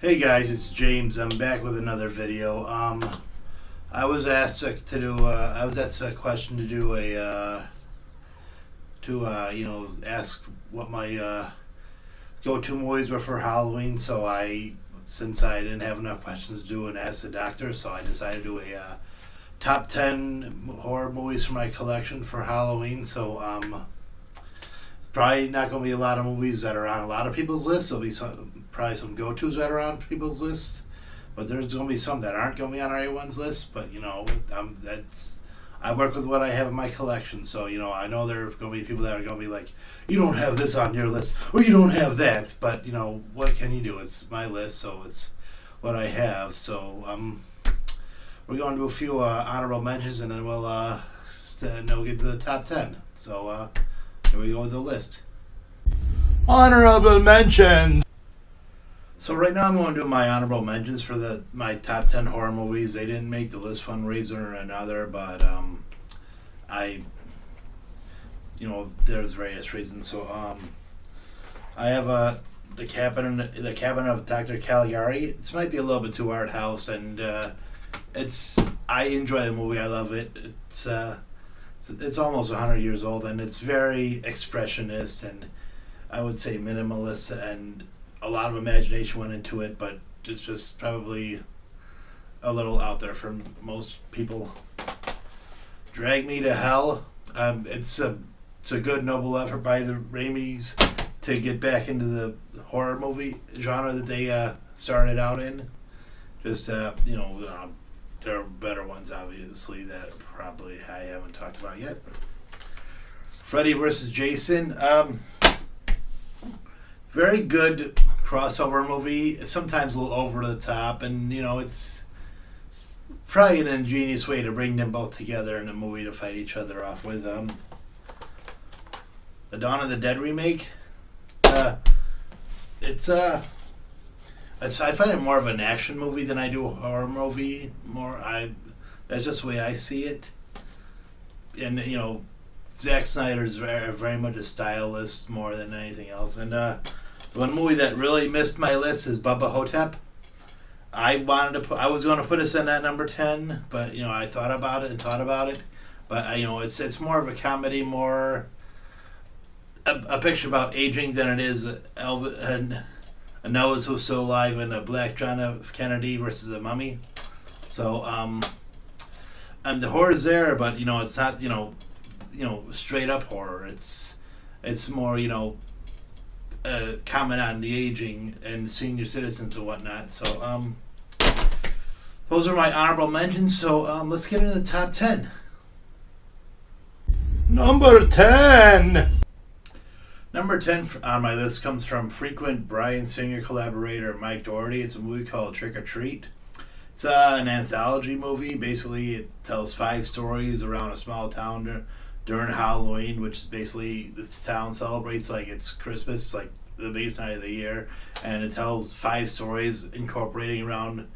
Hey guys, it's James. I'm back with another video. I was asked to do. I was asked a question to do ask what my go-to movies were for Halloween. Since I didn't have enough questions to do and ask the doctor, so I decided to do a top 10 horror movies for my collection for Halloween. Probably not going to be a lot of movies that are on a lot of people's lists. There'll be probably some go-tos that are on people's lists, but there's going to be some that aren't going to be on everyone's list. But I work with what I have in my collection, so I know there are going to be people that are going to be like, you don't have this on your list, or you don't have that. But what can you do? It's my list, so it's what I have. So we're going to do a few honorable mentions, and then we'll get to the top 10. So here we go with the list. Honorable mentions. So right now I'm going to do my honorable mentions for my top 10 horror movies. They didn't make the list for one reason or another, but there's various reasons. So I have the Cabin of Dr. Caligari. This might be a little bit too art house, and I enjoy the movie. I love it. It's almost 100 years old, and it's very expressionist and I would say minimalist, and a lot of imagination went into it, but it's just probably a little out there for most people. Drag Me to Hell. It's a good, noble effort by the Raimis to get back into the horror movie genre that they started out in. There are better ones, obviously, that probably I haven't talked about yet. Freddy vs. Jason. Very good crossover movie. Sometimes a little over the top, and it's probably an ingenious way to bring them both together in a movie to fight each other off with. The Dawn of the Dead remake. I find it more of an action movie than I do a horror movie. That's just the way I see it. And Zack Snyder's very much a stylist more than anything else. And one movie that really missed my list is Bubba Hotep. I was going to put us in at number 10, but I thought about it. But it's more of a comedy, more a picture about aging than it is Elvis and Elvis Who's Still Alive and a Black John F. Kennedy versus a Mummy. So and the horror's there, but it's not straight up horror. It's more comment on the aging and senior citizens and whatnot. So those are my honorable mentions. So let's get into the top 10. Number 10. Number 10 on my list comes from frequent Bryan Singer collaborator Mike Doherty. It's a movie called Trick or Treat. It's an anthology movie. Basically, it tells 5 stories around a small town during Halloween, which is basically this town celebrates like it's Christmas, it's like the biggest night of the year, and it tells 5 stories incorporating around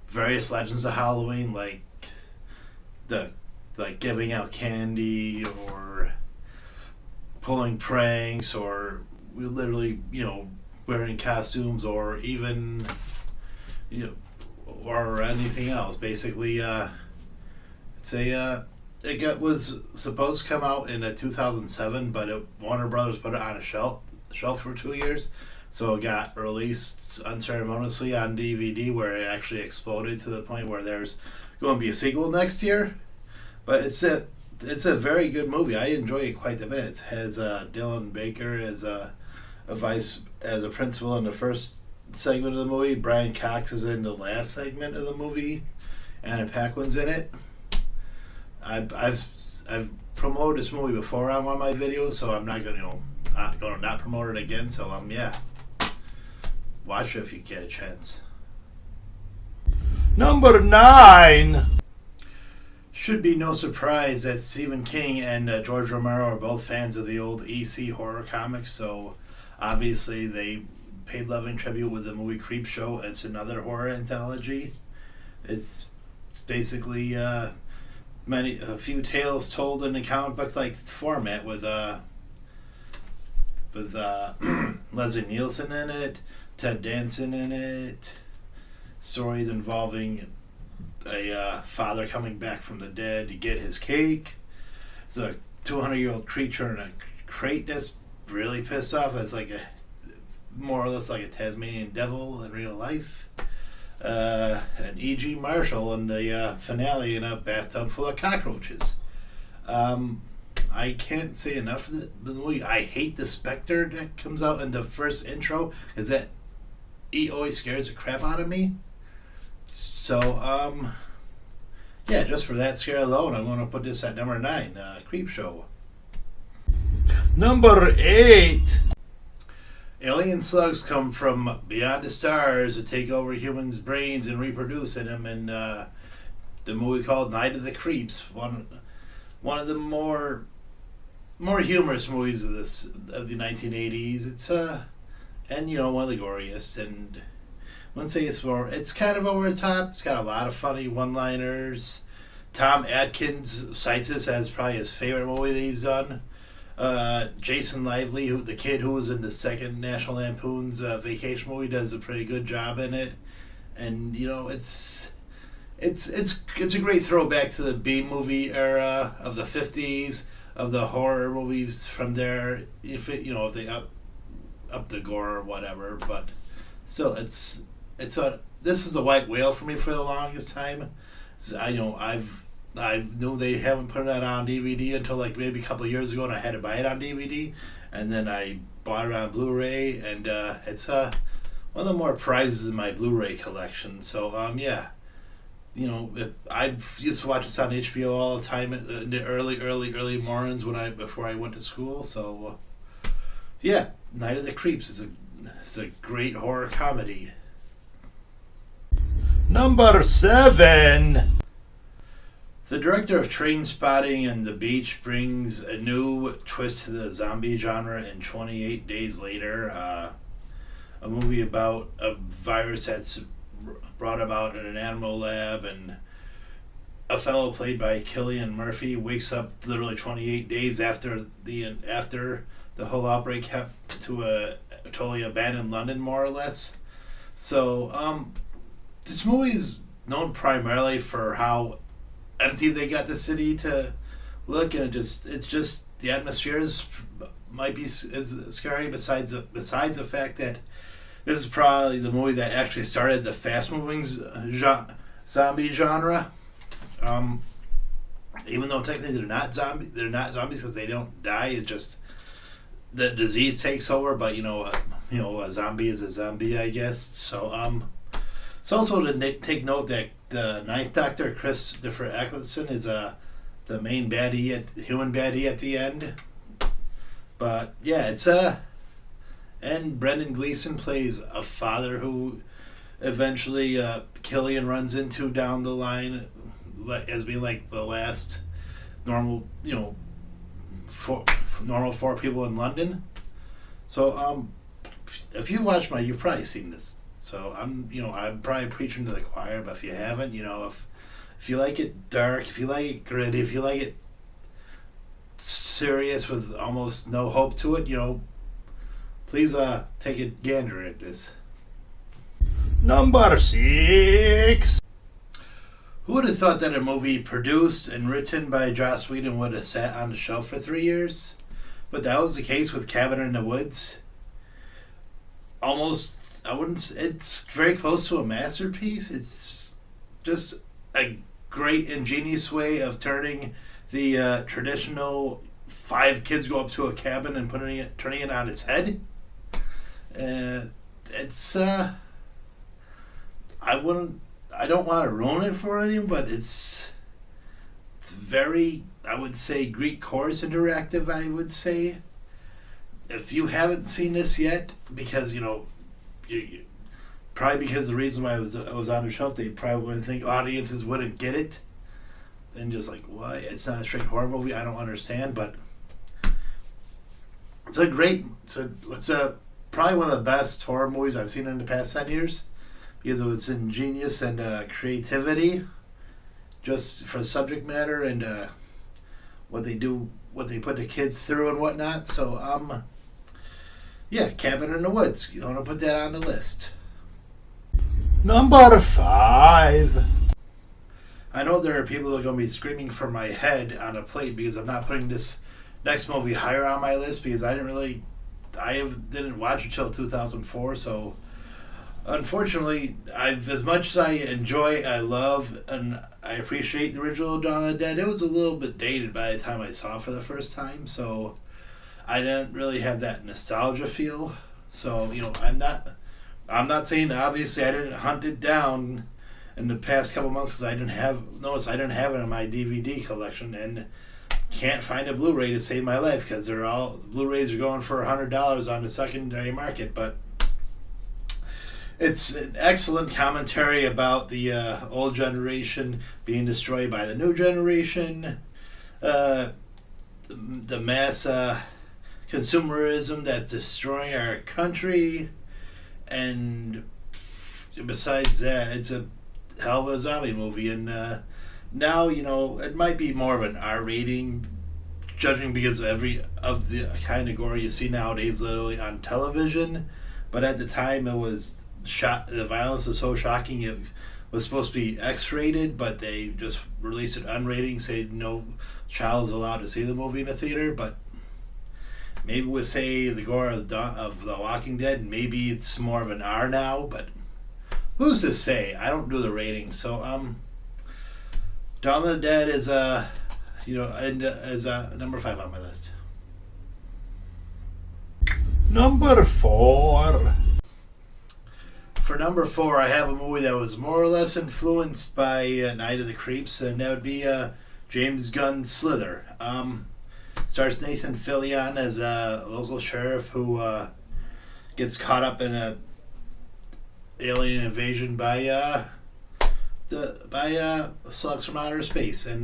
various legends of Halloween, like giving out candy or pulling pranks or literally wearing costumes or even or anything else. Basically, it was supposed to come out in 2007, but Warner Brothers put it on a shelf for 2 years, so it got released unceremoniously on DVD, where it actually exploded to the point where there's going to be a sequel next year. But it's a very good movie. I enjoy it quite a bit. It has Dylan Baker as a principal in the first segment of the movie. Brian Cox is in the last segment of the movie. Anna Paquin's in it. I've promoted this movie before on one of my videos, so I'm not going to not promote it again. So watch it if you get a chance. Number 9. Should be no surprise that Stephen King and George Romero are both fans of the old EC horror comics, so obviously they paid loving tribute with the movie Creepshow. It's another horror anthology. It's basically a few tales told in a comic book like format with Leslie Nielsen in it, Ted Danson in it, stories involving a father coming back from the dead to get his cake. There's a 200-year-old creature in a crate that's really pissed off. It's like a more or less like a Tasmanian devil in real life. And E.G. Marshall in the finale in a bathtub full of cockroaches. I can't say enough of the movie. I hate the specter that comes out in the first intro, because that he always scares the crap out of me. So, yeah, just for that scare alone, I'm going to put this at number 9, Creep Show. Number 8. Alien slugs come from beyond the stars to take over humans' brains and reproduce in them. In the movie called Night of the Creeps, one of the more humorous movies of the 1980s. It's and one of the goriest. And I wouldn't say it's kind of over the top. It's got a lot of funny one-liners. Tom Atkins cites this as probably his favorite movie that he's done. Jason Lively, the kid who was in the second National Lampoon's Vacation movie, does a pretty good job in it. And it's a great throwback to the B movie era of the 50s, of the horror movies from there. If they up the gore or whatever, but still, this is a white whale for me for the longest time. So I knew they haven't put it on DVD until like maybe a couple of years ago, and I had to buy it on DVD, and then I bought it on Blu-ray, and it's one of the more prizes in my Blu-ray collection. So yeah, I used to watch this on HBO all the time in the early mornings before I went to school. So yeah, Night of the Creeps is a great horror comedy. Number 7. The director of Trainspotting and The Beach brings a new twist to the zombie genre in 28 Days Later, a movie about a virus that's brought about in an animal lab, and a fellow played by Cillian Murphy wakes up literally 28 days after the whole outbreak happened to a totally abandoned London, more or less. So this movie is known primarily for how empty they got the city to look, and it's just the atmosphere might be scary. Besides the fact that this is probably the movie that actually started the fast moving zombie genre. Even though technically they're not zombies because they don't die. It's just the disease takes over. But a zombie is a zombie, I guess. So it's also to take note that the Ninth Doctor, Christopher Eccleston, is the main human baddie at the end. But yeah, it's and Brendan Gleeson plays a father who eventually Cillian runs into down the line as being like the last normal, normal 4 people in London. So if you watch you've probably seen this. So I'm probably preaching to the choir, but if you haven't, if you like it dark, if you like it gritty, if you like it serious with almost no hope to it, please take a gander at this. Number 6. Who would have thought that a movie produced and written by Joss Whedon would have sat on the shelf for 3 years? But that was the case with Cabin in the Woods. It's very close to a masterpiece. It's just a great, ingenious way of turning the traditional 5 kids go up to a cabin and turning it on its head. It's I don't want to ruin it for anyone, but it's very, I would say, Greek chorus interactive. I would say, if you haven't seen this yet, because probably because the reason why I was on the shelf, they probably wouldn't think audiences wouldn't get it, and just like, what? It's not a straight horror movie. I don't understand, but it's probably one of the best horror movies I've seen in the past 10 years. Because of its ingenious and creativity, just for subject matter and what they put the kids through and whatnot. So yeah, Cabin in the Woods. You want to put that on the list. Number 5. I know there are people that are going to be screaming for my head on a plate because I'm not putting this next movie higher on my list because I didn't watch it till 2004. So unfortunately, as much as I enjoy, I love, and I appreciate the original Dawn of the Dead, it was a little bit dated by the time I saw it for the first time. So I didn't really have that nostalgia feel. So I'm not saying obviously I didn't hunt it down in the past couple months because I didn't have it in my DVD collection and can't find a Blu-ray to save my life because Blu-rays are going for $100 on the secondary market. But it's an excellent commentary about the old generation being destroyed by the new generation, the mass consumerism that's destroying our country, and besides that, it's a hell of a zombie movie. And now, it might be more of an R rating, judging because of the kind of gore you see nowadays literally on television. But at the time, it was the violence was so shocking, it was supposed to be X-rated, but they just released it unrated, saying no child is allowed to see the movie in a theater. But maybe with, say, the gore of The Walking Dead, maybe it's more of an R now, but who's to say? I don't do the ratings. So, Dawn of the Dead is number 5 on my list. Number 4. For number 4, I have a movie that was more or less influenced by Night of the Creeps, and that would be James Gunn's Slither. Stars Nathan Fillion as a local sheriff who gets caught up in a alien invasion by slugs from outer space, and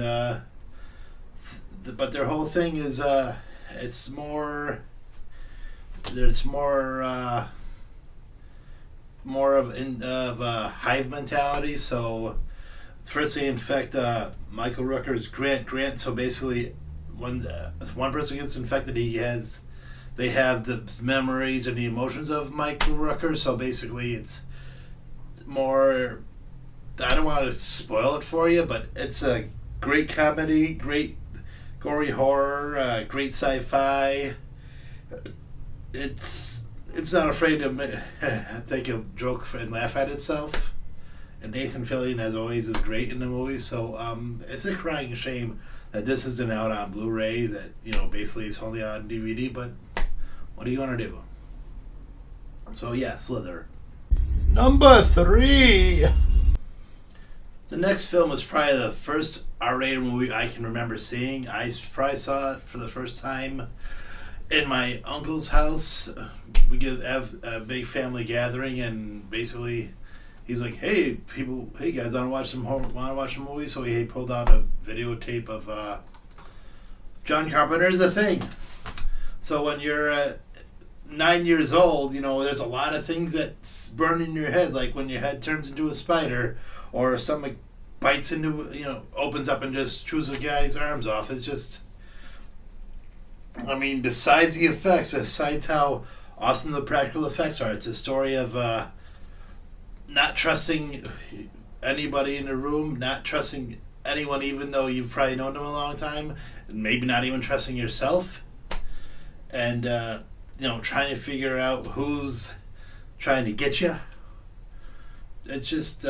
but their whole thing is there's more of a hive mentality. So first they infect Michael Rooker's Grant. So basically, when one person gets infected, they have the memories and the emotions of Michael Rooker. So basically, it's more. I don't want to spoil it for you, but it's a great comedy, great gory horror, great sci-fi. It's not afraid to take a joke and laugh at itself. And Nathan Fillion, as always, is great in the movie. So it's a crying shame that this isn't out on Blu-ray. That basically it's only on DVD. But what are you gonna do? So yeah, Slither. Number 3. The next film was probably the first R-rated movie I can remember seeing. I probably saw it for the first time in my uncle's house. We have a big family gathering, and basically, he's like, "Hey, guys, want to watch some movies?" So he pulled out a videotape of John Carpenter's The Thing. So when you're 9 years old, there's a lot of things that burn in your head, like when your head turns into a spider, or something bites into, opens up and just chews a guy's arms off. It's just, besides the effects, besides how awesome the practical effects are, it's a story of not trusting anybody in the room, not trusting anyone even though you've probably known them a long time, and maybe not even trusting yourself, and trying to figure out who's trying to get you. It's just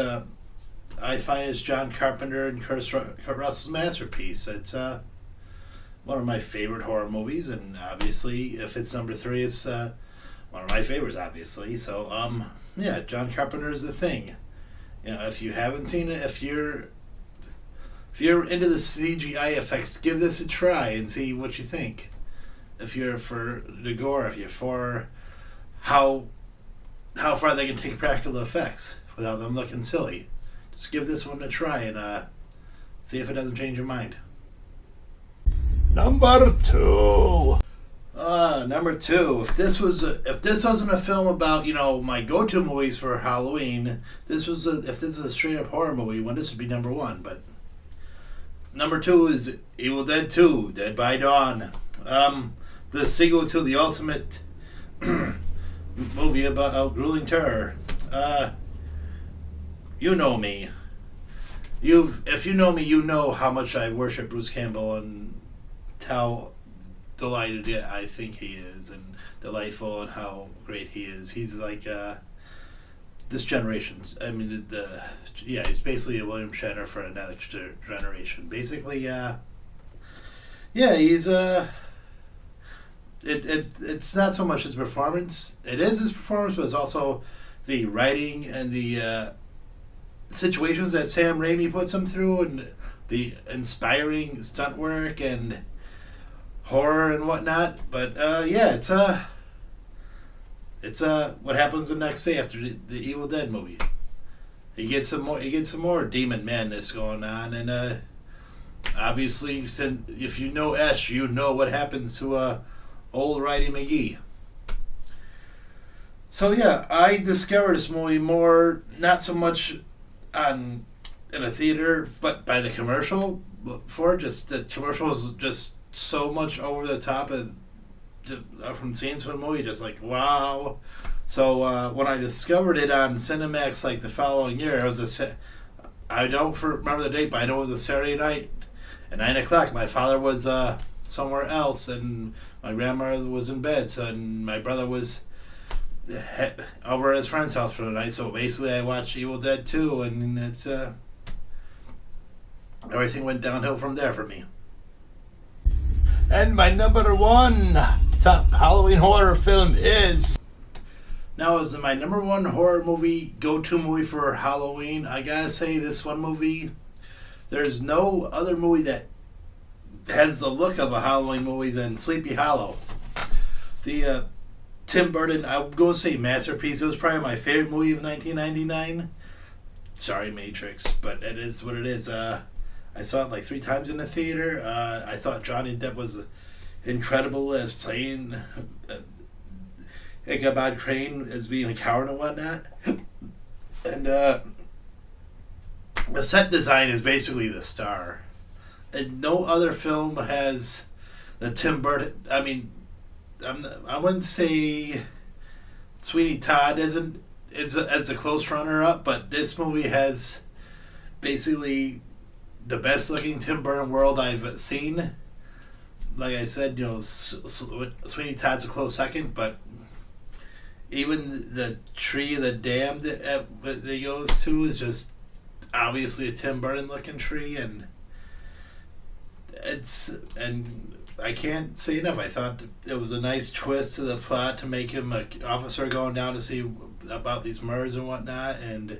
I find it's John Carpenter and Kurt Russell's masterpiece. It's one of my favorite horror movies, and obviously, if it's number 3, it's one of my favorites, obviously. So, John Carpenter's The Thing. If you haven't seen it, if you're into the CGI effects, give this a try and see what you think. If you're for the gore, if you're for how far they can take practical effects without them looking silly, just give this one a try and see if it doesn't change your mind. Number 2. Number 2. If this wasn't a film about my go-to movies for Halloween, if this is a straight up horror movie, this would be number 1. But number 2 is Evil Dead 2: Dead by Dawn. The sequel to the ultimate movie about grueling terror. you know me. If you know me, you know how much I worship Bruce Campbell and how delighted I think he is, and delightful, and how great he is. He's like this generation's. I mean, he's basically a William Shatner for the next generation. Basically, he's It's not so much his performance. It is his performance, but it's also the writing and the situations that Sam Raimi puts him through, and the inspiring stunt work and horror and whatnot. But it's what happens the next day after the Evil Dead movie. You get some more demon madness going on, and obviously, if you know Ash, you know what happens to old Ridey McGee. So yeah, I discovered this movie more, not so much in a theater, but by the commercial for it. Just the commercial was just so much over the top from scenes from the movie, just like wow. So when I discovered it on Cinemax like the following year, it was I don't remember the date, but I know it was a Saturday night at 9:00. My father was somewhere else, and my grandmother was in bed, and my brother was over at his friend's house for the night. So basically, I watched Evil Dead 2, and it's everything went downhill from there for me. And my number one top Halloween horror film is... Now, as my number one horror movie, go-to movie for Halloween, I gotta say this one movie, there's no other movie that has the look of a Halloween movie than Sleepy Hollow. The Tim Burton, I'm going to say masterpiece. It was probably my favorite movie of 1999. Sorry, Matrix, but it is what it is. I saw it like 3 times in the theater. I thought Johnny Depp was incredible as playing Ichabod Crane as being a coward and whatnot. And the set design is basically the star. And no other film has the Tim Burton. I mean, I wouldn't say Sweeney Todd isn't as a close runner up, but this movie has basically the best looking Tim Burton world I've seen. Like I said, Sweeney Todd's a close second, but even the Tree of the Damned that he goes to is just obviously a Tim Burton looking tree, and I can't say enough. I thought it was a nice twist to the plot to make him an officer going down to see about these murders and whatnot, and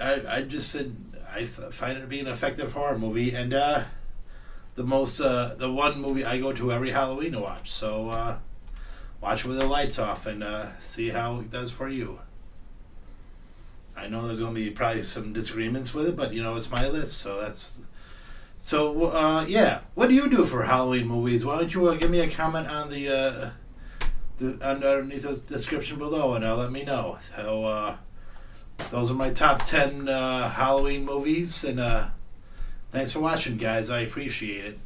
I just said I find it to be an effective horror movie, and the one movie I go to every Halloween to watch. So watch it with the lights off and see how it does for you. I know there's going to be probably some disagreements with it, but it's my list, so that's... So, what do you do for Halloween movies? Why don't you give me a comment on the underneath the description below, and let me know. So, those are my top 10 Halloween movies, and thanks for watching, guys. I appreciate it.